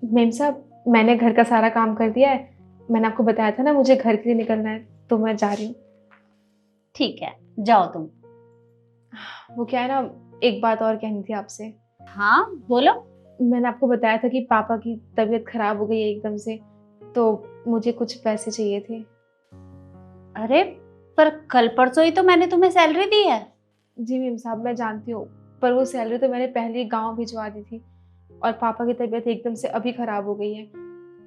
Ma'am साहब, मैंने घर का सारा काम कर दिया है। मैंने आपको बताया था ना मुझे घर के लिए निकलना है, तो मैं जा रही हूँ। ठीक है, जाओ तुम। वो क्या है ना, एक बात और कहनी थी आपसे। हाँ बोलो। मैंने आपको बताया था कि पापा की तबीयत खराब हो गई है एकदम से, तो मुझे कुछ पैसे चाहिए थे। अरे पर कल परसों ही तो मैंने तुम्हें सैलरी दी है। जी मेम साहब, मैं जानती हूँ, पर वो सैलरी तो मैंने पहले ही गाँव भिजवा दी थी, और पापा की तबीयत एकदम से अभी खराब हो गई है,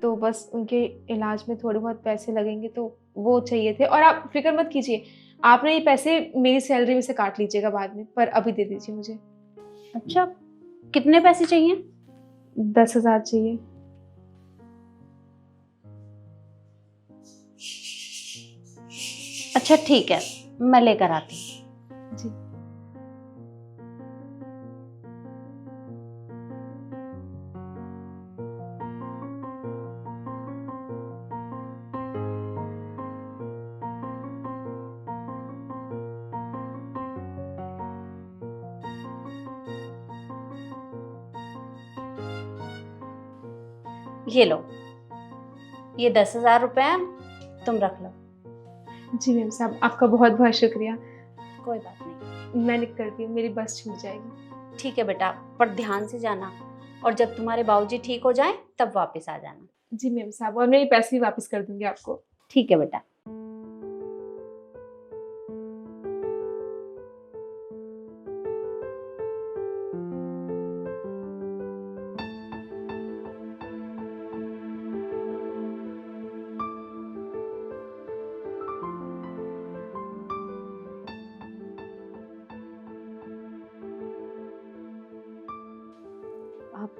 तो बस उनके इलाज में थोड़े बहुत पैसे लगेंगे, तो वो चाहिए थे। और आप फिक्र मत कीजिए, आपने ये पैसे मेरी सैलरी में से काट लीजिएगा बाद में, पर अभी दे दीजिए मुझे। अच्छा, कितने पैसे चाहिए? 10,000 चाहिए। अच्छा ठीक है, मैं लेकर आती हूँ। जी। ये लो, ये 10,000 रुपए हैं, तुम रख लो। जी मेम साहब, आपका बहुत बहुत शुक्रिया। कोई बात नहीं। मैं निकलती हूँ, मेरी बस छूट जाएगी। ठीक है बेटा, पर ध्यान से जाना, और जब तुम्हारे बाबूजी ठीक हो जाएं तब वापस आ जाना। जी मेम साहब, और मैं ये पैसे भी वापस कर दूंगी आपको। ठीक है बेटा।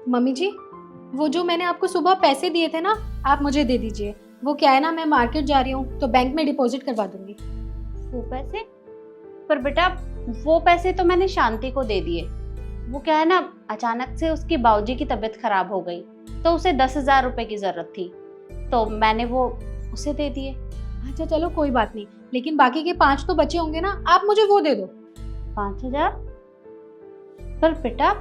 मम्मी जी, वो जो मैंने आपको सुबह पैसे दिए थे ना, आप मुझे दे दीजिए। वो क्या है ना, मैं मार्केट जा रही हूँ तो बैंक में डिपॉजिट करवा दूंगी। वो पैसे? पर बेटा वो पैसे तो मैंने शांति को दे दिए। वो क्या है ना, अचानक से उसकी बाबूजी की तबीयत खराब हो गई, तो उसे 10,000 रुपए की जरूरत थी, तो मैंने वो उसे दे दिए। अच्छा चलो कोई बात नहीं, लेकिन बाकी के 5 तो बचे होंगे ना, आप मुझे वो दे दो। 5,000? पर बेटा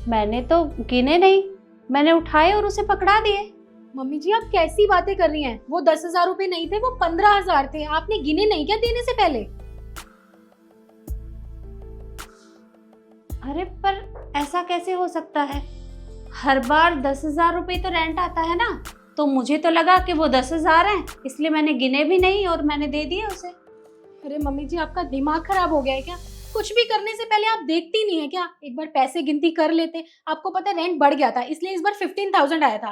मैंने तो गिने नहीं, मैंने उठाए और उसे पकड़ा दिए। मम्मी जी आप कैसी बातें कर रही हैं? वो 10,000 रुपए नहीं थे, वो 15,000 थे। आपने गिने नहीं क्या देने से पहले? अरे पर ऐसा कैसे हो सकता है? हर बार 10,000 रुपए तो रेंट आता है ना, तो मुझे तो लगा कि वो 10,000 हैं, इसलिए मैंने गिने भी नहीं और मैंने दे दिए उसे। अरे मम्मी जी आपका दिमाग खराब हो गया है क्या? कुछ भी करने से पहले आप देखती नहीं है क्या? एक बार पैसे गिनती कर लेते। आपको पता है रेंट बढ़ गया था, इसलिए इस बार 15,000 आया था।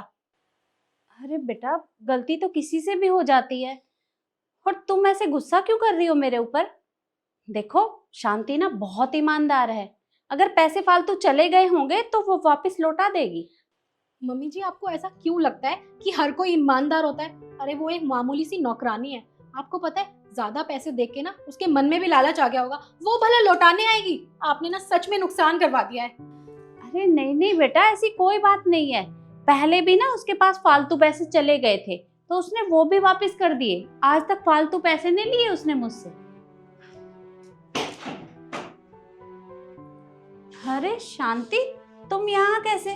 अरे बेटा गलती तो किसी से भी हो जाती है, और तुम ऐसे गुस्सा क्यों कर रही हो मेरे ऊपर? देखो शांति ना बहुत ईमानदार है, अगर पैसे फालतू चले गए होंगे तो वो वापस लौटा देगी। मम्मी जी आपको ऐसा क्यों लगता है कि हर कोई ईमानदार होता है? अरे वो एक मामूली सी नौकरानी है। आपको पता है ज्यादा पैसे देख के ना उसके मन में भी लालच आ गया होगा, वो भला लौटाने आएगी। आपने ना सच में नुकसान करवा दिया है। अरे नहीं नहीं बेटा, ऐसी कोई बात नहीं है। पहले भी ना उसके पास फालतू पैसे चले गए थे, तो उसने वो भी वापस कर दिए। आज तक फालतू पैसे नहीं लिए उसने मुझसे। अरे शांति, तुम यहाँ कैसे?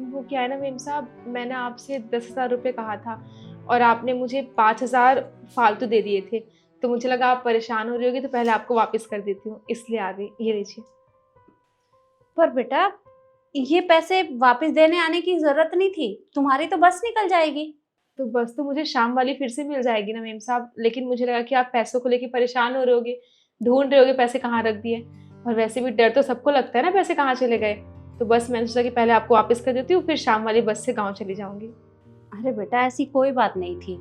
वो क्या है ना मेम साहब, मैंने आपसे 10,000 रुपये कहा था, और आपने मुझे 5,000 फालतू दे दिए थे, तो मुझे लगा आप परेशान हो रही होगी, तो पहले आपको वापस कर देती हूँ, इसलिए आ गई। ये लीजिए। पर बेटा ये पैसे वापस देने आने की जरूरत नहीं थी, तुम्हारी तो बस निकल जाएगी। तो बस तो मुझे शाम वाली फिर से मिल जाएगी ना मेम साहब, लेकिन मुझे लगा कि आप पैसों को लेके परेशान हो रहे होगे, ढूंढ रहे होगे पैसे कहाँ रख दिए, और वैसे भी डर तो सबको लगता है ना पैसे कहाँ चले गए, तो बस मैंने सोचा कि पहले आपको वापस कर देती हूँ, फिर शाम वाली बस से गाँव चली जाऊँगी। अरे बेटा ऐसी कोई बात नहीं थी,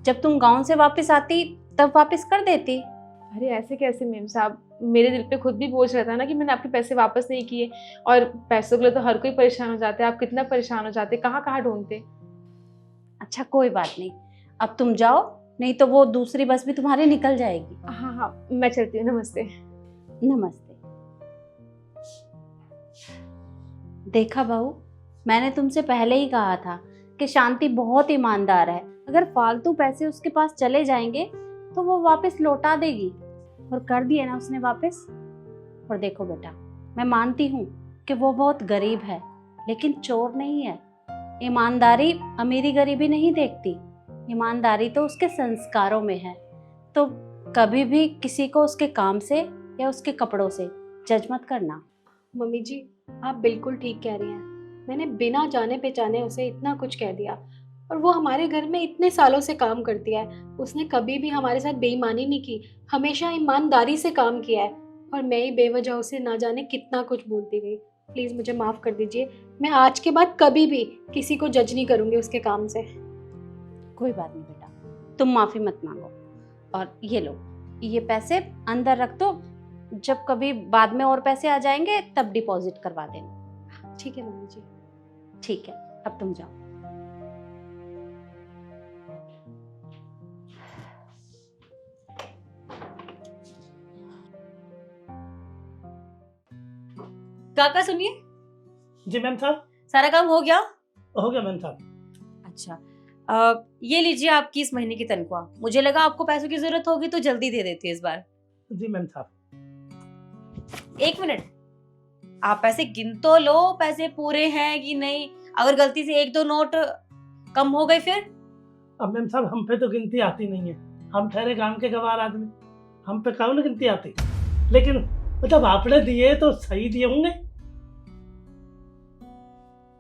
जब तुम गांव से वापस आती तब वापस कर देती। अरे ऐसे कैसे मेम साहब, मेरे दिल पे खुद भी बोझ रहता है ना कि मैंने आपके पैसे वापस नहीं किए, और पैसों के लिए तो हर कोई परेशान हो जाता है। आप कितना परेशान हो जाते, कहाँ कहाँ ढूंढते। अच्छा कोई बात नहीं, अब तुम जाओ, नहीं तो वो दूसरी बस भी तुम्हारी निकल जाएगी। हाँ हाँ, मैं चलती हूँ। नमस्ते। नमस्ते। देखा बहू, मैंने तुमसे पहले ही कहा था कि शांति बहुत ईमानदार है, अगर फालतू पैसे उसके पास चले जाएंगे तो वो वापस लौटा देगी, और कर दिए ना उसने वापस। और देखो बेटा, मैं मानती हूँ कि वो बहुत गरीब है, लेकिन चोर नहीं है। ईमानदारी अमीरी गरीबी नहीं देखती, ईमानदारी तो उसके संस्कारों में है। तो कभी भी किसी को उसके काम से या उसके कपड़ों से जज मत करना। मम्मी जी, आप बिल्कुल ठीक कह रही हैं। मैंने बिना जाने पहचाने उसे इतना कुछ कह दिया, और वो हमारे घर में इतने सालों से काम करती है। उसने कभी भी हमारे साथ बेईमानी नहीं की, हमेशा ईमानदारी से काम किया है। और मैं ही बेवजह उसे ना जाने कितना कुछ बोलती गई। प्लीज़ मुझे माफ़ कर दीजिए। मैं आज के बाद कभी भी किसी को जज नहीं करूँगी उसके काम से। कोई बात नहीं बेटा, तुम माफी मत मांगो। और ये लो, ये पैसे अंदर रख दो, जब कभी बाद में और पैसे आ जाएंगे तब डिपॉजिट करवा देना। ठीक है मम्मी जी। ठीक है, अब तुम जाओ। काका सुनिए, जी मैम साहब। सारा काम हो गया? हो गया मैम साहब। अच्छा, ये लीजिए आपकी इस महीने की तनख्वाह। मुझे लगा आपको पैसों की जरूरत होगी तो जल्दी दे देती हूँ इस बार। जी मैम साहब। 1 मिनट, आप पैसे गिन तो लो, पैसे पूरे हैं कि नहीं। अगर गलती से 1-2 नोट कम हो गए फिर? अब मैम साहब हम पे तो गिनती आती नहीं है, हम ठहरे काम के गवार आदमी, हम पे कौन गिनती आती। लेकिन मतलब आपने दिए तो सही दिए होंगे।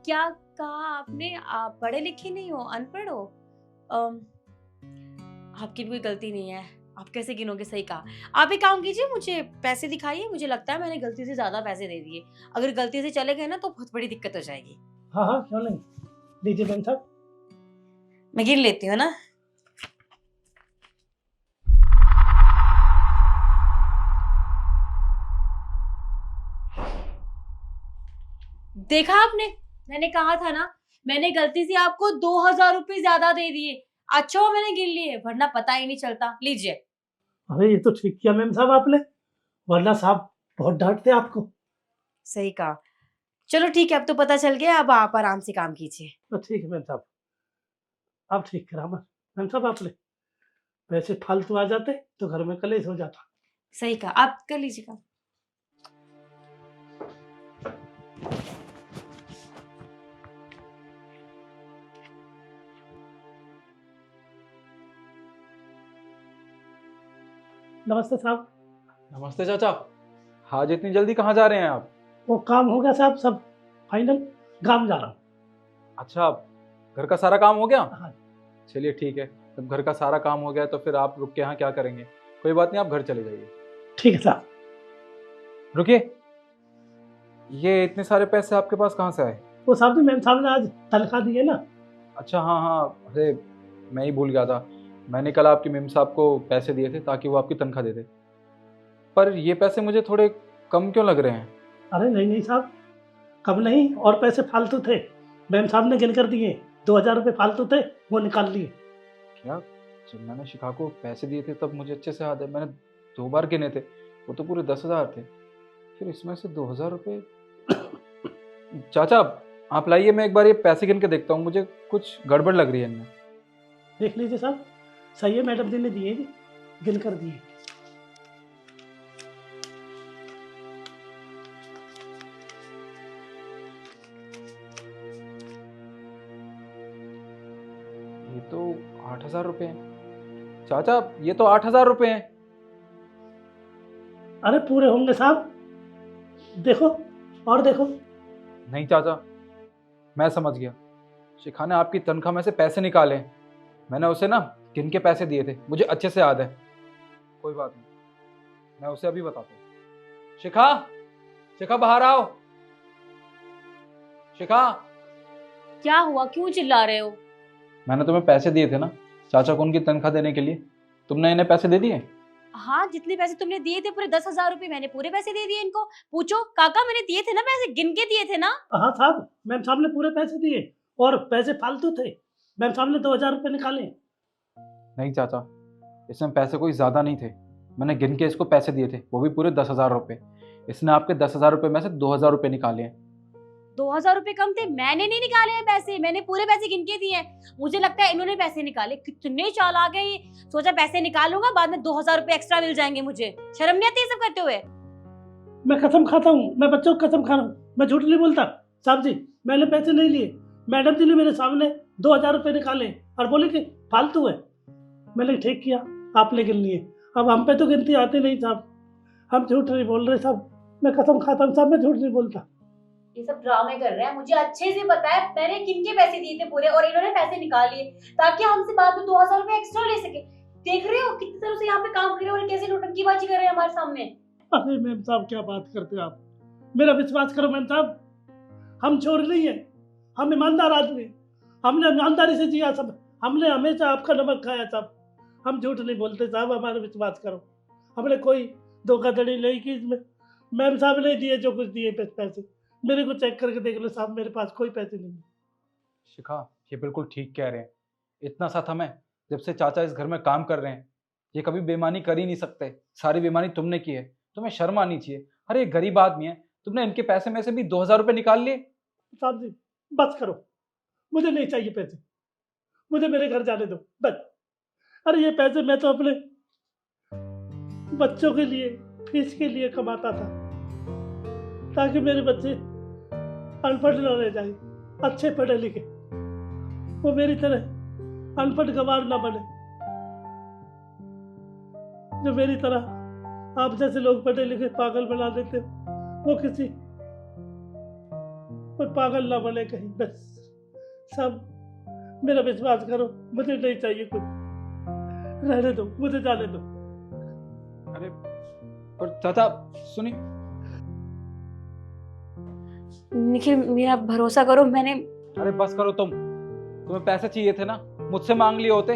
क्या कहा आपने? आप पढ़े लिखे नहीं हो, अनपढ़ हो? आपकी भी कोई गलती नहीं है, आप कैसे गिनोगे? सही कहा। आप एक काम कीजिए, मुझे पैसे दिखाइए। मुझे लगता है मैंने गलती से ज्यादा पैसे दे दिए। अगर गलती से चले गए ना तो बहुत बड़ी दिक्कत हो जाएगी। हाँ हाँ क्यों नहीं, दीजिए मैम साहब। मैं गिन लेती हूँ ना। देखा आपने, मैंने कहा था ना, मैंने गलती से आपको 2000 रुपए ज्यादा दे दिए। अच्छा हो मैंने गिन लिए, वरना पता ही नहीं चलता। लीजिए। अरे ये तो ठीक किया मैम साहब आपने, वरना साहब बहुत डांटते आपको। सही कहा। चलो ठीक है, अब तो पता चल गया। अब आप आराम से काम कीजिए। तो ठीक है मैम साहब, अब ठीक करा मैम साहब आपने। पैसे फालतू आ जाते तो घर में कलेश हो जाता। सही कहा, आप कर लीजिए काम। नमस्ते साहब। नमस्ते चाचा। आज इतनी जल्दी कहाँ जा रहे हैं आप? वो काम हो गया साहब, सब फाइनल, गाँव जा रहा हूँ। अच्छा, घर का सारा काम हो गया? हाँ। चलिए ठीक है, जब घर का सारा काम हो गया तो फिर आप रुक के यहाँ क्या करेंगे? कोई बात नहीं, आप घर चले जाइए। ठीक है साहब। रुकिए, ये इतने सारे पैसे आपके पास कहाँ से आए? वो साहब जी मैम साहब ने आज तनख्वाह दी है ना। अच्छा हाँ हाँ, अरे मैं ही भूल गया था। मैंने कल आपके मेम साहब को पैसे दिए थे ताकि वो आपकी तनख्वाह दे दे, पर ये पैसे मुझे थोड़े कम क्यों लग रहे हैं? अरे नहीं नहीं साहब, कम नहीं, और पैसे फालतू थे, मैम साहब ने गिन कर दिए। 2000 रुपये फालतू थे, वो निकाल लिए। क्या? जब मैंने शिखा को पैसे दिए थे तब मुझे अच्छे से याद है, मैंने 2 बार गिने थे, वो तो पूरे 10,000 थे। फिर इसमें से 2000 रुपये। चाचा आप लाइए, मैं एक बार ये पैसे गिन के देखता हूँ, मुझे कुछ गड़बड़ लग रही है इनमें। देख लीजिए साहब, सही है, मैडम जी ने दिए जी, गिन कर दिए। ये तो 8,000 रुपये हैं। चाचा ये तो 8,000 रुपये हैं। अरे पूरे होंगे साहब, देखो और देखो। नहीं चाचा, मैं समझ गया। शिखा ने आपकी तनख्वाह में से पैसे निकाले, मैंने उसे ना गिन के पैसे दिए थे, मुझे अच्छे से याद है। कोई बात नहीं, मैं उसे अभी बताता हूँ। शिखा, शिखा बाहर आओ। शिखा, क्या हुआ, क्यों चिल्ला रहे हो? मैंने तुम्हें पैसे दिए थे ना चाचा को उनकी तनख्वाह देने के लिए, तुमने इन्हें पैसे दे दिए? हाँ, जितने पैसे तुमने दिए थे पूरे 10,000 रुपए, मैंने पूरे पैसे दे दिए इनको। पूछो काका, मैंने दिए थे ना पैसे, गिन के दिए थे ना। हाँ साहब, मैम साहब ने पूरे पैसे दिए, और पैसे फालतू थे, मैम साहब ने 2000 रुपये निकाले। नहीं चाचा, इसमें पैसे कोई ज़्यादा नहीं थे, मैंने गिन के इसको पैसे दिए थे, वो भी पूरे 10,000 रुपये। इसने आपके 10,000 रुपये में से 2,000 रुपये निकाले हैं। 2000 रुपए कम थे, मैंने नहीं निकाले हैं पैसे, मैंने पूरे पैसे गिन के दिए हैं। मुझे लगता है इन्होंने पैसे निकाले। कितने चालाक है ये, सोचा पैसे निकालूंगा, बाद में 2000 रुपए एक्स्ट्रा मिल जाएंगे। मुझे शर्म नहीं आती ये सब करते हुए? मैं कसम खाता हूँ, मैं बच्चों को कसम खा रहा हूँ, मैं झूठ नहीं बोलता साहब जी। मैंने पैसे नहीं लिए। मैडम जी ने मेरे सामने 2000 रुपये निकाले और बोले कि फालतू है। मैंने ठीक किया, आपने गिन लिए। अब हम पे तो गिनती आती नहीं साहब, हम झूठ नहीं बोल रहे साहब, मैं कसम खाता हूँ साहब, मैं झूठ नहीं बोलता। ये सब ड्रामे कर रहे हैं, मुझे अच्छे से पता है मैंने किनके पैसे दिए थे पूरे, और इन्होंने पैसे निकाल लिए ताकि हमसे बाद में 2000 रुपए एक्स्ट्रा ले सके। देख रहे हो कितनी तरह से यहाँ पे काम कर रहे हो और कैसे नौटंकीबाजी कर रहे हैं हमारे सामने। अरे मैम साहब क्या बात करते हो आप, मेरा विश्वास करो मैम साहब, हम चोर नहीं है, हम ईमानदार आदमी, हमने ईमानदारी से जिया सब, हमने हमेशा आपका नमक खाया साहब, हम झूठ नहीं बोलते साहब, हमारा विश्वास करो, हमने कोई धोखाधड़ी नहीं की इसमें। मैम साहब ने दिए जो कुछ दिए पैसे, मेरे को चेक करके देख लो साहब, मेरे पास कोई पैसे नहीं है। शिखा ये बिल्कुल ठीक कह रहे हैं, इतना सा हमें जब से चाचा इस घर में काम कर रहे हैं, ये कभी बेईमानी कर ही नहीं सकते, सारी बेईमानी तुमने की है, तुम्हें शर्म आनी चाहिए। अरे ये गरीब आदमी है, तुमने इनके पैसे में से भी 2000 रुपये निकाल लिए। साहब जी बस करो, मुझे नहीं चाहिए पैसे, मुझे मेरे घर जाने दो बस। अरे ये पैसे मैं तो अपने बच्चों के लिए फीस के लिए कमाता था, ताकि मेरे बच्चे अनपढ़ न रह जाए, अच्छे पढ़े लिखे, वो मेरी तरह अनपढ़ गंवार न बने, जो मेरी तरह आप जैसे लोग पढ़े लिखे पागल बना देते हो, वो किसी कोई पागल ना बने कहीं। बस सब मेरा विश्वास करो, मुझे नहीं चाहिए कुछ, रहने दो, मुझे जाने दो। अरे पर चाचा सुनिए। निखिल मेरा भरोसा करो, मैंने अरे बस करो तुम्हें पैसे चाहिए थे ना, मुझसे मांग लिए होते,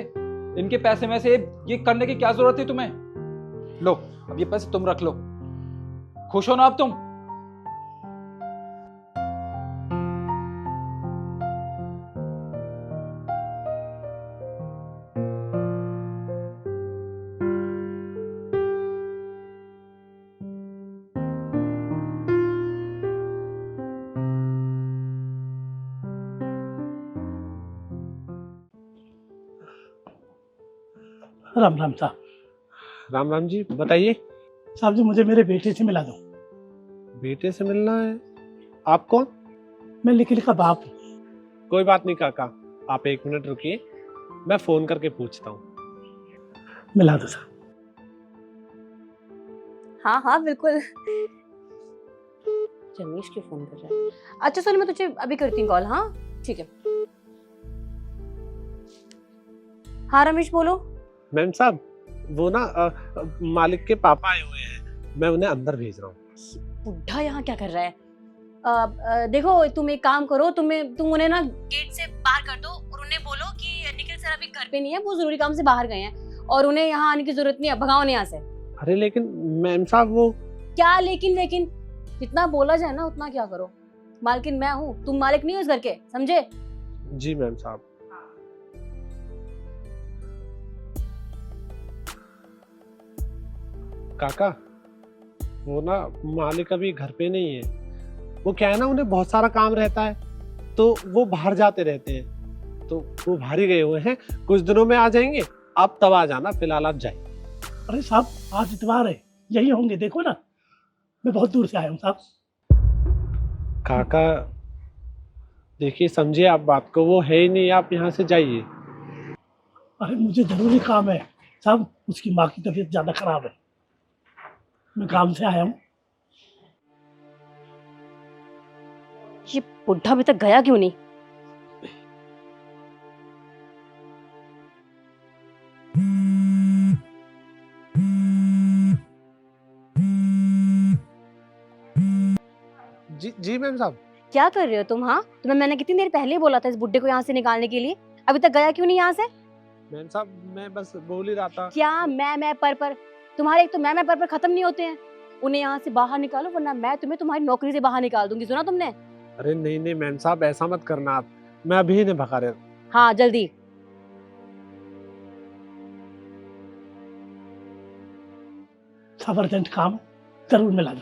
इनके पैसे में से ये करने की क्या जरूरत थी तुम्हें। लो अब ये पैसे तुम रख लो, खुश हो ना अब तुम। राम राम साहब। राम राम जी, बताइए। साहब जी मुझे मेरे बेटे से मिला दो। बेटे से मिलना है? आप कौन? मैं निखिल का बाप हूँ। कोई बात नहीं काका, आप 1 मिनट रुकिए, मैं फोन करके पूछता हूँ। मिला दो साहब। हाँ हाँ बिल्कुल। रमेश क्यों फोन कर रहा है? अच्छा सोनी मैं तुझे अभी करती हूँ कॉल। हाँ ठीक है। हाँ रमेश बोलो। मैम साहब वो ना मालिक के पापा आए हुए हैं, मैं उन्हें अंदर भेज रहा हूँ। बुढ़ा यहाँ क्या कर रहा है? देखो तुम एक काम करो, तुम उन्हें ना गेट से बाहर कर दो और उन्हें बोलो कि निखिल सर अभी घर पे नहीं है, वो जरूरी काम से बाहर गए हैं और उन्हें यहाँ आने की जरूरत नहीं है, भगाओ नहीं यहाँ से। अरे लेकिन मैम साहब वो क्या लेकिन जितना बोला जाए ना उतना क्या करो। मालकिन मैं हूँ, तुम मालिक नहीं हो इस घर के, समझे? जी मैम साहब। काका वो ना मालिक अभी घर पे नहीं है, वो क्या है ना उन्हें बहुत सारा काम रहता है तो वो बाहर जाते रहते हैं, तो वो बाहर ही गए हुए हैं, कुछ दिनों में आ जाएंगे, आप तब आ जाना, फिलहाल आप जाइए। अरे साहब आज इतवार है, यही होंगे, देखो ना मैं बहुत दूर से आया हूँ साहब। काका देखिए समझिए आप बात को, वो है ही नहीं, आप यहाँ से जाइए। अरे मुझे जरूरी काम है साहब, उसकी माँ की तबीयत ज्यादा खराब है, मैं काम से आया हूँ। ये बुढ़ा अभी तक गया क्यों नहीं? जी मैम साहब। क्या कर रहे हो तुम? हाँ तुम्हें मैंने कितनी देर पहले बोला था इस बुड्ढे को यहाँ से निकालने के लिए, अभी तक गया क्यों नहीं यहाँ से? मैम साहब मैं बस बोल ही रहा था। क्या मैं पर तुम्हारे एक तो मैं पर खत्म नहीं होते हैं। उन्हें यहाँ से बाहर निकालो वरना मैं तुम्हें तुम्हारी नौकरी से बाहर निकाल दूंगी, सुना तुमने? अरे नहीं मैम साहब ऐसा मत करना आप, मैं अभी इन्हें भगा रहा हूँ। हाँ जल्दी। साहब अर्जेंट काम जरूर मिला दो।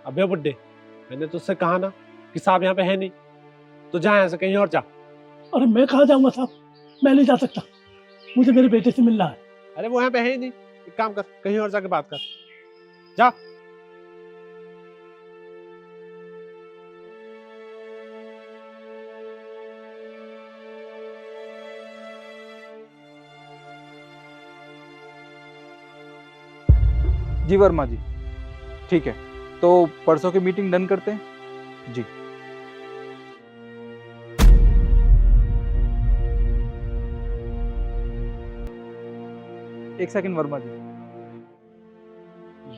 अबे बुड्ढे, मैंने तुझसे कहा ना कि साहब यहाँ पे है नहीं, तो जा यहाँ से कहीं और जा। अरे मैं कहाँ जाऊँगा साहब, मैं नहीं जा सकता, मुझे मेरे बेटे से मिलना है। अरे वो यहाँ पे है ही नहीं, एक काम कर कहीं और जाके बात कर, जा। जी वर्मा जी, ठीक है, तो परसों की मीटिंग डन करते हैं जी। एक सेकंड वर्मा जी,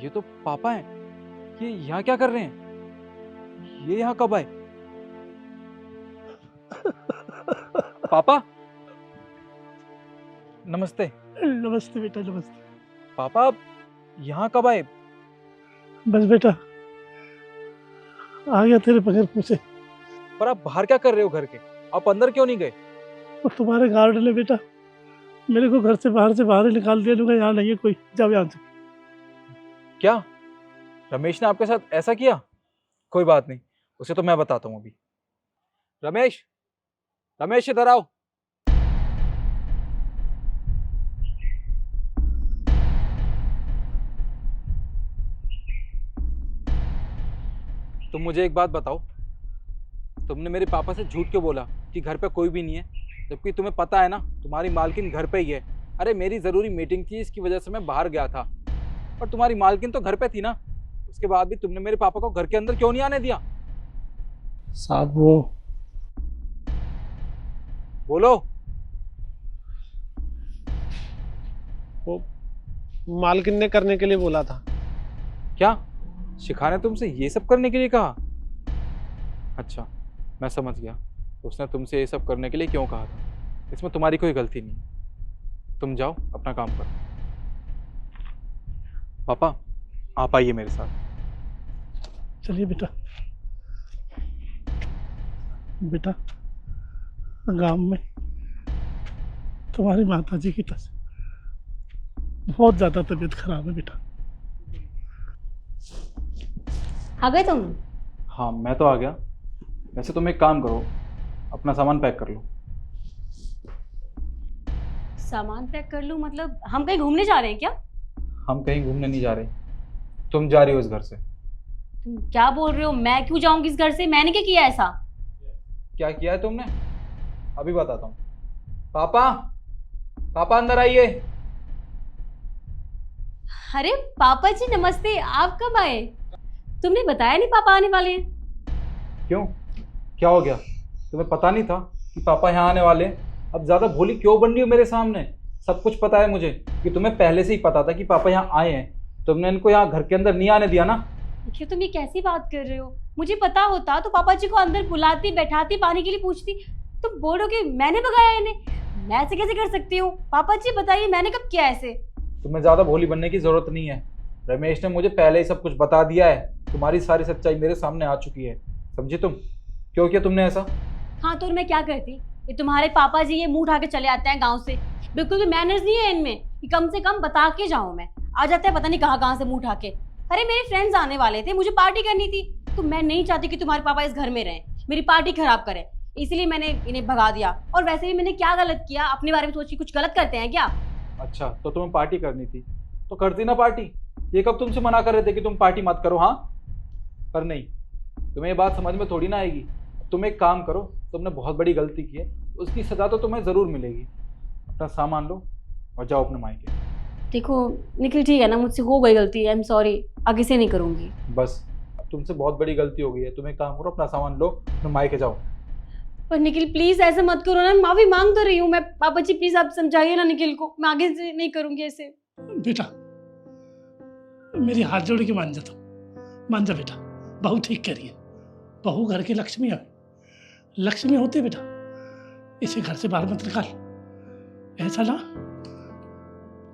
ये तो पापा हैं। ये यहाँ क्या कर रहे हैं? ये यहाँ कब आए? पापा नमस्ते। नमस्ते बेटा, नमस्ते। पापा आप यहाँ कब आए? बस बेटा आ गया तेरे बगैर पूछे। पर आप बाहर क्या कर रहे हो घर के? आप अंदर क्यों नहीं गए? और तुम्हारे गार्ड ने बेटा मेरे को घर से बाहर ही निकाल दिया। लूंगा यहाँ नहीं है कोई, जाओ यहाँ से। क्या रमेश ने आपके साथ ऐसा किया? कोई बात नहीं, उसे तो मैं बताता हूँ अभी। रमेश, रमेश इधर आओ। तुम मुझे एक बात बताओ, तुमने मेरे पापा से झूठ क्यों बोला कि घर पे कोई भी नहीं है, जबकि तुम्हें पता है ना तुम्हारी मालकिन घर पे ही है। अरे मेरी ज़रूरी मीटिंग थी, इसकी वजह से मैं बाहर गया था, और तुम्हारी मालकिन तो घर पे थी ना। उसके बाद भी तुमने मेरे पापा को घर के अंदर क्यों नहीं आने दिया? साहब बोलो। वो मालकिन ने करने के लिए बोला था। क्या शिखा ने तुमसे ये सब करने के लिए कहा? अच्छा, मैं समझ गया, उसने तुमसे ये सब करने के लिए क्यों कहा था। इसमें तुम्हारी कोई गलती नहीं। तुम जाओ अपना काम करो। पापा आप आइए मेरे साथ। चलिए बेटा। बेटा गांव में तुम्हारी माता जी की बहुत ज्यादा तबीयत खराब है बेटा। आ गए तुम? हाँ मैं तो आ गया। वैसे तुम एक काम करो, अपना सामान पैक कर लो। सामान पैक कर लूं मतलब हम कहीं घूमने जा रहे हैं क्या? हम कहीं घूमने नहीं जा रहे, तुम जा रही हो इस घर से। तुम क्या बोल रहे हो? मैं क्यों जाऊंगी इस घर से? मैंने क्या किया ऐसा? क्या किया है तुमने? अभी बताता हूँ। पापा, पापा अंदर आइए। अरे पापा जी नमस्ते, आप कब आए? तुमने बताया नहीं पापा आने वाले हैं। क्यों, क्या हो गया? तुम्हें पता नहीं था कि पापा यहाँ आने वाले हैं? अब ज्यादा भोली क्यों बन रही हो मेरे सामने? सब कुछ पता है मुझे, कि तुम्हें पहले से ही पता था कि पापा यहाँ आए हैं। तुमने इनको यहाँ घर के अंदर नहीं आने दिया ना। देखिए तुम ये कैसी बात कर रहे हो? मुझे पता होता तो पापा जी को अंदर बुलाती, बैठाती, पानी के लिए पूछती। तुम बोलोगे मैंने भगाया इन्हें? मैं ऐसे कैसे कर सकती हूँ? पापा जी बताइए मैंने कब किया ऐसे? तुम्हें ज्यादा भोली बनने की जरूरत नहीं है। रमेश ने मुझे पहले ही सब कुछ बता दिया है। तुम्हारी सारी सच्चाई मेरे सामने आ चुकी है, समझी तुम? क्यों किया तुमने ऐसा? हाँ तो मैं क्या करती? ये तुम्हारे पापा जी ये मुंह उठा के चले आते हैं गांव से। बिल्कुल भी मैनर्स नहीं है इनमें कि कम से कम बता के जाऊं। मैं आ जाते हैं पता नहीं कहाँ से मुंह उठा के। अरे मेरे फ्रेंड्स आने वाले थे, मुझे पार्टी करनी थी, तो मैं नहीं चाहती कि तुम्हारे पापा इस घर में रहें, मेरी पार्टी खराब करें, इसलिए मैंने इन्हें भगा दिया। और वैसे भी मैंने क्या गलत किया? अपने बारे में सोच के कुछ गलत करते हैं क्या? अच्छा तो तुम्हें पार्टी करनी थी तो करती ना पार्टी। ये कब तुमसे मना कर रहे थे कि तुम पार्टी मत करो? हाँ पर नहीं, तुम्हें ये बात समझ में थोड़ी ना आएगी। तुम एक काम करो, तुमने बहुत बड़ी गलती की है, उसकी सजा तो तुम्हें ज़रूर मिलेगी। अपना सामान लो और जाओ अपने मायके। देखो निखिल ठीक है ना, मुझसे हो गई गलती, आई एम सॉरी, आगे से नहीं करूँगी। बस अब तुमसे बहुत बड़ी गलती हो गई है। तुम एक काम करो, अपना सामान लो, अपने मायके जाओ। पर निखिल प्लीज ऐसे मत करो ना, माफी मांग तो रही हूँ मैं। पापा जी प्लीज आप समझाइए ना निखिल को, मैं आगे से नहीं करूँगी ऐसे। बेटा मेरी हाथ जोड़ के मान जा, तुम मान जा बेटा। बहू ठीक कह रही है, बहू घर की लक्ष्मी है, लक्ष्मी होती है बेटा। इसे घर से बाहर मत निकाल। ऐसा ना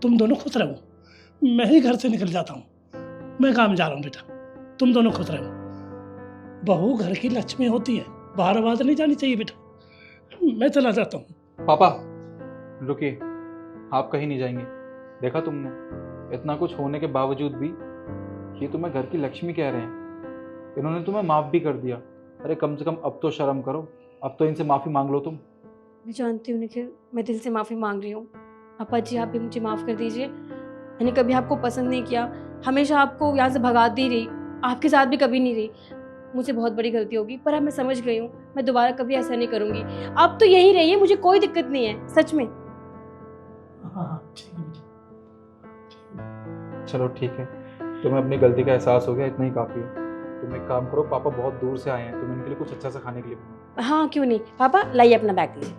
तुम दोनों खुश रहो, मैं ही घर से निकल जाता हूँ, मैं काम जा रहा हूँ बेटा, तुम दोनों खुश रहो। बहू घर की लक्ष्मी होती है, बाहर आवाज नहीं जानी चाहिए बेटा। मैं चला जाता हूँ। पापा रुकिए, आप कहीं नहीं जाएंगे। देखा तुमने, इतना कुछ होने के बावजूद भी ये तुम्हें घर की लक्ष्मी कह रहे हैं। इन्होंने तुम्हें माफ़ भी कर दिया। अरे कम से कम अब तो शर्म करो, अब तो इनसे माफ़ी मांग लो तुम। मैं जानती हूँ निखिल, मैं दिल से माफ़ी मांग रही हूँ। पापा जी आप भी मुझे माफ़ कर दीजिए। मैंने कभी आपको पसंद नहीं किया, हमेशा आपको यहाँ से भगाती रही, आपके साथ भी कभी नहीं रही। मुझे बहुत बड़ी गलती होगी, पर अब मैं समझ गई हूँ, मैं दोबारा कभी ऐसा नहीं करूँगी। आप तो यहीं रहिए, मुझे कोई दिक्कत नहीं है, सच में। हाँ ठीक है बेटा। चलो ठीक है, तुम्हें अपनी गलती का एहसास हो गया, इतना ही काफ़ी है। तुम एक काम करो, पापा बहुत दूर से आए हैं, तुम इनके लिए कुछ अच्छा सा खाने के लिए बनाओ। हाँ क्यों नहीं पापा, लाइए अपना बैग लीजिए।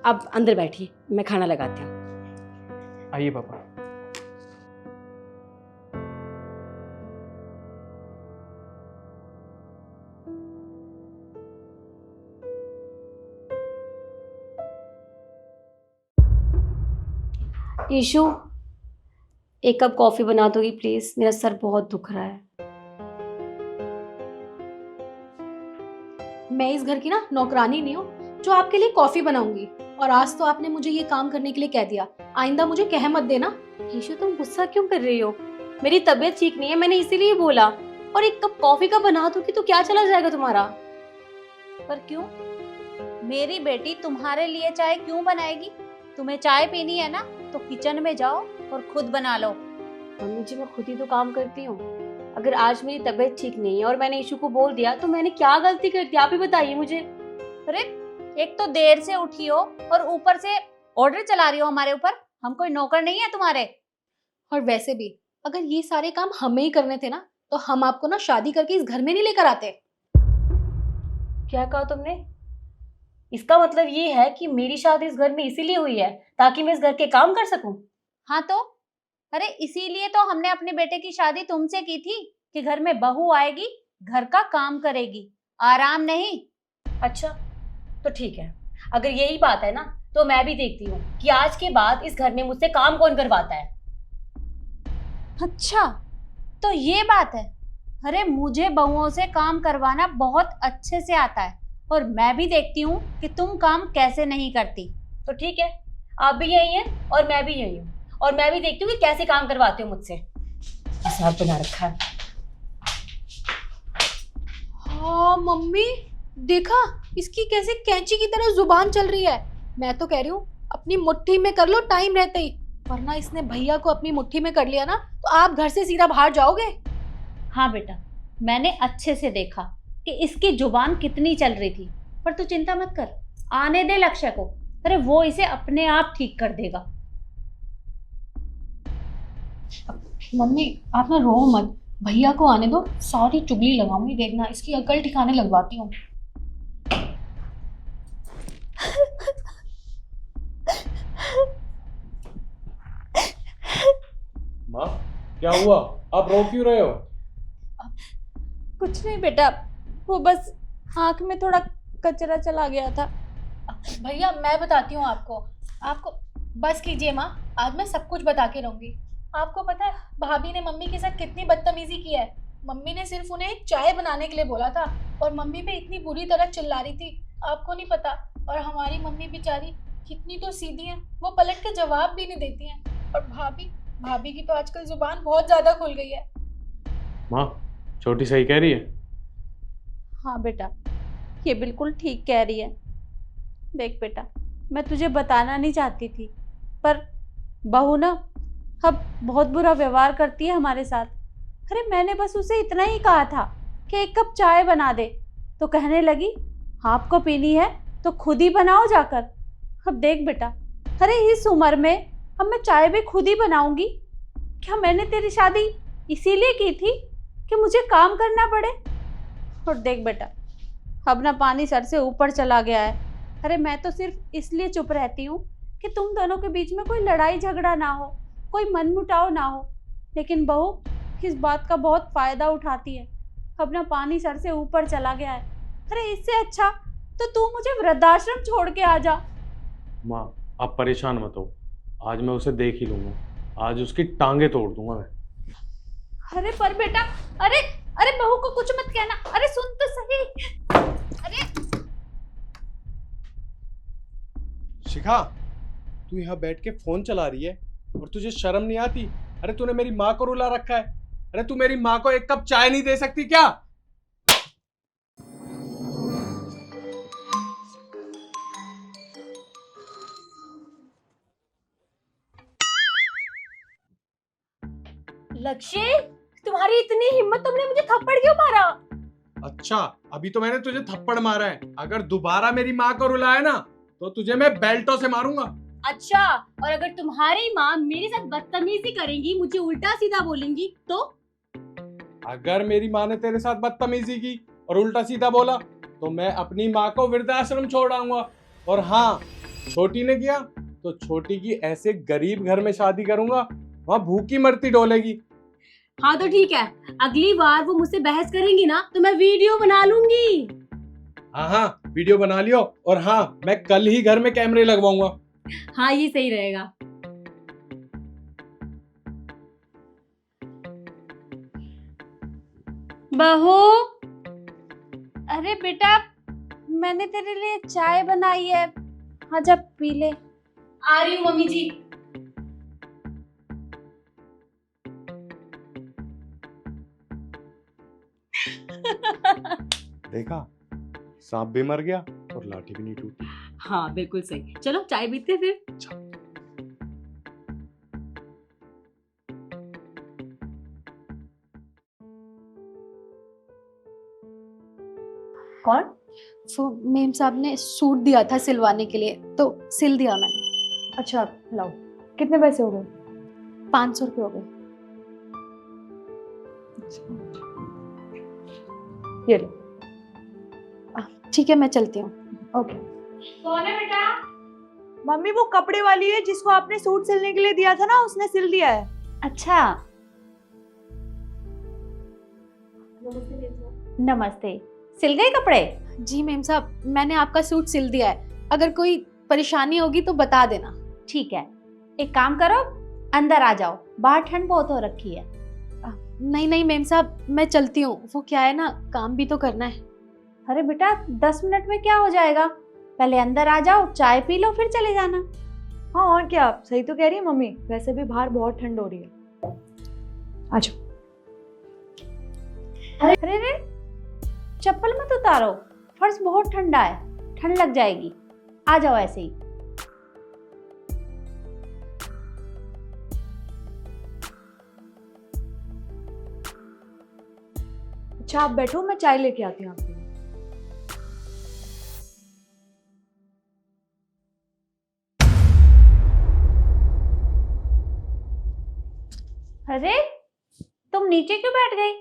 आप अंदर बैठिए, मैं खाना लगाती हूँ। आइए पापा। ईशु, एक कप कॉफी बना दोगी प्लीज, मेरा सर बहुत दुख रहा है। मैं इस घर की ना नौकरानी नहीं हूँ जो आपके लिए कॉफी बनाऊंगी। और आज तो आपने मुझे ये काम करने के लिए कह दिया, आइंदा मुझे कह मत देना। ईशु तुम गुस्सा क्यों कर रही हो? मेरी तबीयत ठीक नहीं है, मैंने इसीलिए बोला। और एक कप कॉफी का बना दूंगी तो क्या चला जाएगा तुम्हारा? पर क्यों? मेरी बेटी तुम्हारे लिए चाय क्यों बनाएगी? तुम्हें चाय पीनी है ना तो किचन में जाओ और खुद बना लो। मम्मी जी मैं खुद ही तो काम करती हूँ। अगर आज मेरी तबीयत ठीक नहीं है और मैंने ईशु को बोल दिया तो मैंने क्या गलती कर दी, आप ही बताइए मुझे। अरे एक तो देर से उठी हो और ऊपर से ऑर्डर चला रही हो हमारे ऊपर। हम कोई नौकर नहीं है तुम्हारे। और वैसे भी अगर ये सारे काम हमें ही करने थे ना तो हम आपको ना शादी करके इस घर में नहीं लेकर आते। क्या कहा तुमने? इसका मतलब ये है कि मेरी शादी इस घर में इसीलिए हुई है ताकि मैं इस घर के काम कर सकूं? हाँ तो अरे इसीलिए तो हमने अपने बेटे की शादी तुमसे की थी कि घर में बहू आएगी, घर का काम करेगी, आराम नहीं। अच्छा तो ठीक है, अगर यही बात है ना तो मैं भी देखती हूँ कि आज के बाद इस घर में मुझसे काम कौन करवाता है। अच्छा तो ये बात है। अरे मुझे बहुओं से काम करवाना बहुत अच्छे से आता है और मैं भी देखती हूँ कि तुम काम कैसे नहीं करती। तो ठीक है, आप भी यही हैं और मैं भी यही हूँ, और मैं भी देखती हूँ कि कैसे काम करवाते हो मुझसे। हिसाब बना रखा है। हाँ मम्मी, देखा इसकी कैसे कैंची की तरह जुबान चल रही है। मैं तो कह रही हूँ अपनी मुट्ठी में कर लो टाइम रहते ही, वरना इसने भैया को अपनी मुट्ठी में कर लिया ना तो आप घर से सीधा बाहर जाओगे। हाँ बेटा, मैंने अच्छे से देखा कि इसकी जुबान कितनी चल रही थी, पर तू चिंता मत कर, आने दे लक्ष्य को। अरे वो इसे अपने आप ठीक कर देगा। मम्मी आप ना रो मत, भैया को आने दो, सारी चुगली लगाऊंगी, देखना इसकी अकल ठिकाने लगवाती हूँ। माँ क्या हुआ, आप रो क्यों रहे हो? कुछ नहीं बेटा, वो बस आंख में थोड़ा कचरा चला गया था। भैया मैं बताती हूँ आपको आपको बस कीजिए माँ, आज मैं सब कुछ बता के रहूंगी। आपको पता है भाभी ने मम्मी के साथ कितनी बदतमीजी की है। मम्मी ने सिर्फ उन्हें एक चाय बनाने के लिए बोला था और मम्मी पे इतनी बुरी तरह चिल्ला रही थी, आपको नहीं पता। और हमारी मम्मी बेचारी कितनी तो सीधी हैं, वो पलट के जवाब भी नहीं देती हैं। और भाभी की तो आजकल जुबान बहुत ज्यादा खुल गई है। माँ छोटी सही कह रही है। हाँ बेटा, ये बिल्कुल ठीक कह रही है। देख बेटा, मैं तुझे बताना नहीं चाहती थी, पर बहू ना अब बहुत बुरा व्यवहार करती है हमारे साथ। अरे मैंने बस उसे इतना ही कहा था कि एक कप चाय बना दे, तो कहने लगी आपको पीनी है तो खुद ही बनाओ जाकर। अब देख बेटा, अरे इस उम्र में अब मैं चाय भी खुद ही बनाऊंगी? क्या मैंने तेरी शादी इसीलिए की थी कि मुझे काम करना पड़े? और देख बेटा, अब ना पानी सर से ऊपर चला गया है। अरे मैं तो सिर्फ इसलिए चुप रहती हूँ कि तुम दोनों के बीच में कोई लड़ाई झगड़ा ना हो, कोई मनमुटाव ना हो, लेकिन बहू इस बात का बहुत फायदा उठाती है। अब ना पानी सर से ऊपर चला गया है। अरे इससे अच्छा तो तू मुझे वृद्धाश्रम छोड़ के आ जा। माँ आप परेशान मत हो, आज मैं उसे देख ही लूंगा, आज उसकी टांगे तोड़ दूंगा मैं। अरे पर बेटा, अरे अरे बहू को कुछ मत कहना। अरे सुन तो सही। अरे शिखा, तू यहाँ बैठ के फोन चला रही है और तुझे शर्म नहीं आती? अरे तूने मेरी माँ को रुला रखा है। अरे तू मेरी माँ को एक कप चाय नहीं दे सकती क्या? लक्ष्य, तुम्हारी इतनी हिम्मत, तुमने मुझे थप्पड़ क्यों मारा? अच्छा, अभी तो मैंने तुझे थप्पड़ मारा है, अगर दोबारा मेरी माँ को रुलाया ना तो तुझे मैं बेल्टों से मारूंगा। अच्छा, और अगर तुम्हारी माँ मेरे साथ बदतमीजी करेंगी, मुझे उल्टा सीधा बोलेंगी तो? अगर मेरी माँ ने तेरे साथ बदतमीजी की और उल्टा सीधा बोला तो मैं अपनी माँ को वृद्धाश्रम छोड़ आऊंगा। और हाँ, छोटी ने किया तो छोटी की ऐसे गरीब घर में शादी करूंगा, वहां भूखी मरती डोलेगी। हाँ तो ठीक है, अगली बार वो मुझसे बहस करेंगी ना तो मैं वीडियो बना लूंगी। हाँ हाँ, वीडियो बना लियो। और हाँ, मैं कल ही घर में कैमरे लगवाऊंगा। हाँ ये सही रहेगा। बहू, अरे बेटा, मैंने तेरे लिए चाय बनाई है, हाँ जब पी ले। आ रही हूँ मम्मी जी। देखा, सांप भी मर गया और लाठी भी नहीं टूटी। हाँ बिल्कुल सही, चलो चाय पीते हैं फिर। कौन? वो मेम साहब ने सूट दिया था सिलवाने के लिए, तो सिल दिया मैंने। अच्छा लाओ, कितने पैसे हो गए? 500 रुपये हो गए। ये लो। ठीक है, मैं चलती हूँ। ओके। कौन है बेटा? मम्मी वो कपड़े वाली है जिसको आपने सूट सिलने के लिए दिया था ना, उसने सिल दिया है। अच्छा, नमस्ते। सिल गए कपड़े? जी मेम साहब, मैंने आपका सूट सिल दिया है। अगर कोई परेशानी होगी तो बता देना। ठीक है, एक काम करो, अंदर आ जाओ, बाहर ठंड बहुत हो रखी है। नहीं नहीं मेम साहब, मैं चलती हूँ। वो क्या है ना, काम भी तो करना है। अरे बेटा, 10 मिनट में क्या हो जाएगा, पहले अंदर आ जाओ, चाय पी लो, फिर चले जाना। हाँ और क्या, सही तो कह रही है मम्मी, वैसे भी बाहर बहुत ठंड हो रही है। आ जाओ। अरे रे, चप्पल मत उतारो, फर्श बहुत ठंडा है, ठंड लग जाएगी। आ जाओ ऐसे ही। अच्छा आप बैठो, मैं चाय लेके आती हूँ आपके लिए। अरे तुम नीचे क्यों बैठ गई?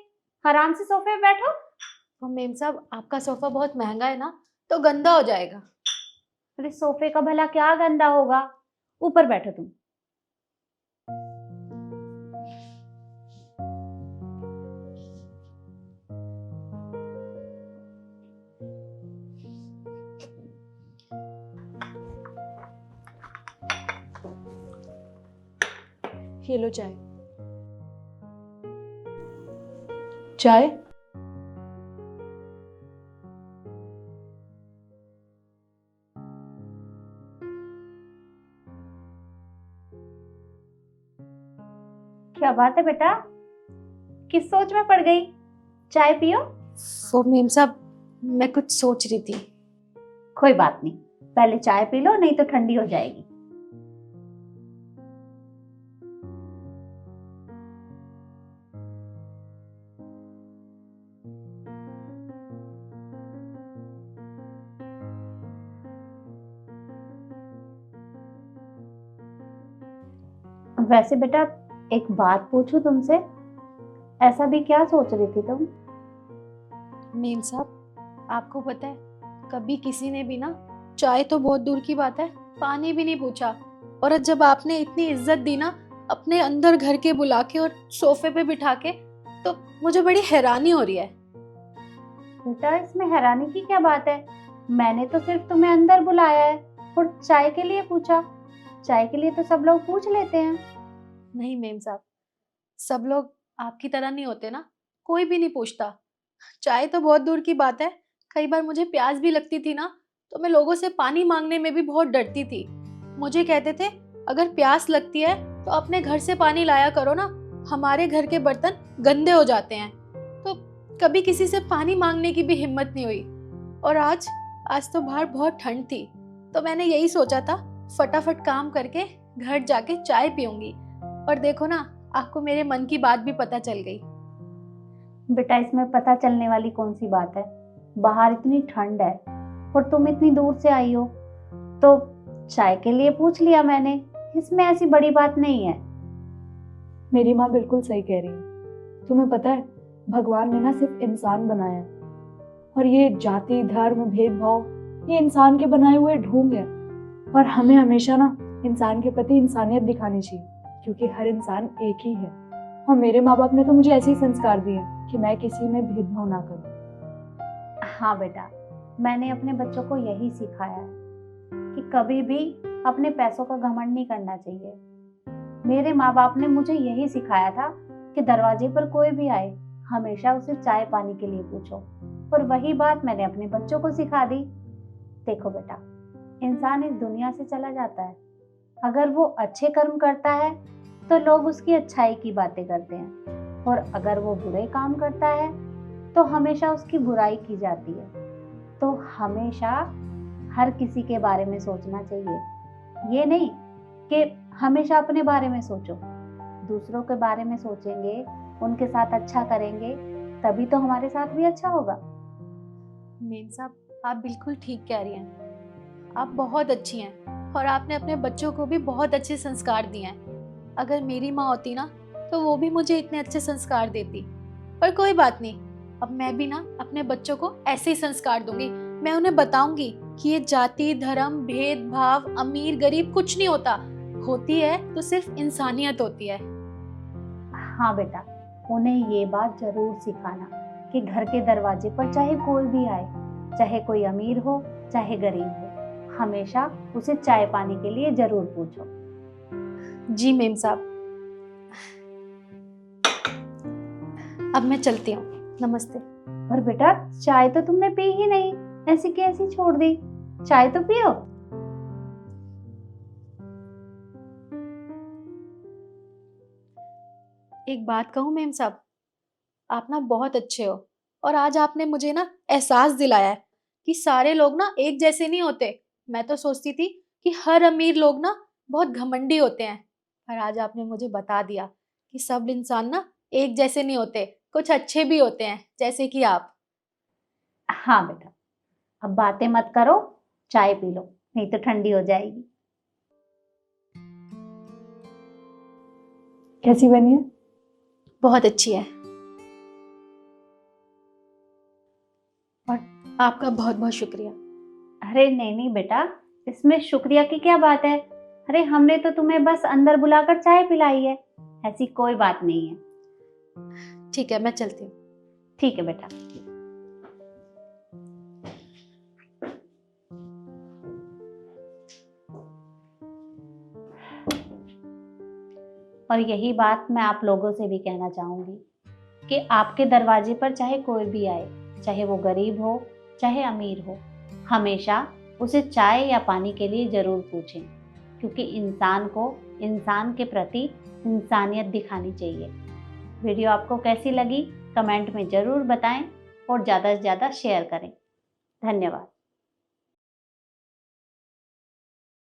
आराम से सोफे पे बैठो। तो मेम साहब, आपका सोफा बहुत महंगा है ना, तो गंदा हो जाएगा। अरे सोफे का भला क्या गंदा होगा, ऊपर बैठो तुम। ये लो चाय। चाय? क्या बात है बेटा, किस सोच में पड़ गई? चाय पियो। वो मेम साहब, मैं कुछ सोच रही थी। कोई बात नहीं, पहले चाय पी लो, नहीं तो ठंडी हो जाएगी। वैसे बेटा, एक बात पूछूं तुमसे, ऐसा भी क्या सोच रही थी तुम? मेम साहब, आपको पता है, कभी किसी ने भी ना, चाय तो बहुत दूर की बात है, पानी भी नहीं पूछा। और आज जब आपने इतनी इज्जत दी ना, अपने अंदर घर के बुला के और सोफे पे बिठा के, तो मुझे बड़ी हैरानी हो रही है। बेटा इसमें हैरानी की क्या बात है, मैंने तो सिर्फ तुम्हें अंदर बुलाया है और चाय के लिए पूछा। चाय के लिए तो सब लोग पूछ लेते हैं। नहीं मेम साहब, सब लोग आपकी तरह नहीं होते ना, कोई भी नहीं पूछता। चाय तो बहुत दूर की बात है, कई बार मुझे प्यास भी लगती थी ना, तो मैं लोगों से पानी मांगने में भी बहुत डरती थी। मुझे कहते थे, अगर प्यास लगती है तो अपने घर से पानी लाया करो ना, हमारे घर के बर्तन गंदे हो जाते हैं। तो कभी किसी से पानी मांगने की भी हिम्मत नहीं हुई। और आज तो बाहर बहुत ठंड थी, तो मैंने यही सोचा था, फटाफट काम करके घर जाके चाय पीऊंगी। और देखो ना, आपको मेरे मन की बात भी पता चल गई। बेटा इसमें पता चलने वाली कौन सी बात है, बाहर इतनी ठंड है और तुम इतनी दूर से आई हो, तो चाय के लिए पूछ लिया मैंने, इसमें ऐसी बड़ी बात नहीं है। मेरी माँ बिल्कुल सही कह रही है। तुम्हें पता है, भगवान ने ना सिर्फ इंसान बनाया है, और ये जाति धर्म भेदभाव ये इंसान के बनाए हुए ढोंग है। और हमें हमेशा ना इंसान के प्रति इंसानियत दिखानी चाहिए, क्योंकि हर इंसान एक ही है। और मेरे माँ बाप ने तो मुझे ऐसे ही संस्कार दिए हैं कि मैं किसी में भेदभाव ना करूं। हाँ बेटा, मैंने अपने बच्चों को यही सिखाया है कि कभी भी अपने पैसों का घमंड नहीं करना चाहिए। मेरे माँ बाप ने मुझे यही सिखाया था कि दरवाजे पर कोई भी आए हमेशा उसे चाय पानी के लिए पूछो, और वही बात मैंने अपने बच्चों को सिखा दी। देखो बेटा, इंसान इस दुनिया से चला जाता है, अगर वो अच्छे कर्म करता है तो लोग उसकी अच्छाई की बातें करते हैं, और अगर वो बुरे काम करता है तो हमेशा उसकी बुराई की जाती है। तो हमेशा हर किसी के बारे में सोचना चाहिए, ये नहीं कि हमेशा अपने बारे में सोचो। दूसरों के बारे में सोचेंगे, उनके साथ अच्छा करेंगे, तभी तो हमारे साथ भी अच्छा होगा। मेम साहब, आप बिल्कुल ठीक कह रही हैं। आप बहुत अच्छी हैं और आपने अपने बच्चों को भी बहुत अच्छे संस्कार दिए हैं। अगर मेरी माँ होती ना तो वो भी मुझे इतने अच्छे संस्कार देती। पर कोई बात नहीं, अब मैं भी ना अपने बच्चों को ऐसे ही संस्कार दूंगी। मैं उन्हें बताऊंगी कि ये जाति धर्म भेदभाव अमीर गरीब कुछ नहीं होता, होती है तो सिर्फ इंसानियत होती है। हाँ बेटा, उन्हें ये बात जरूर सिखाना कि घर के दरवाजे पर चाहे कोई भी आए, चाहे कोई अमीर हो चाहे गरीब हो, हमेशा उसे चाय पानी के लिए जरूर पूछो। जी मेम साहब, अब मैं चलती हूँ। नमस्ते। पर बेटा, चाय तो तुमने पी ही नहीं, ऐसी कैसी छोड़ दी? चाय तो पियो। एक बात कहूँ मेम साहब, आप ना बहुत अच्छे हो, और आज आपने मुझे ना एहसास दिलाया है कि सारे लोग ना एक जैसे नहीं होते। मैं तो सोचती थी कि हर अमीर लोग ना बहुत घमंडी होते हैं, पर आज आपने मुझे बता दिया कि सब इंसान ना एक जैसे नहीं होते, कुछ अच्छे भी होते हैं, जैसे कि आप। हाँ बेटा, अब बातें मत करो, चाय पी लो, नहीं तो ठंडी हो जाएगी। कैसी बनी है? बहुत अच्छी है, और आपका बहुत बहुत शुक्रिया। अरे नहीं नहीं बेटा, इसमें शुक्रिया की क्या बात है? अरे हमने तो तुम्हें बस अंदर बुलाकर चाय पिलाई है, ऐसी कोई बात नहीं है। ठीक है, मैं चलती हूँ। ठीक है बेटा। और यही बात मैं आप लोगों से भी कहना चाहूंगी कि आपके दरवाजे पर चाहे कोई भी आए, चाहे वो गरीब हो चाहे अमीर हो, हमेशा उसे चाय या पानी के लिए जरूर पूछें, क्योंकि इंसान को इंसान के प्रति इंसानियत दिखानी चाहिए। वीडियो आपको कैसी लगी कमेंट में ज़रूर बताएं और ज़्यादा से ज़्यादा शेयर करें। धन्यवाद।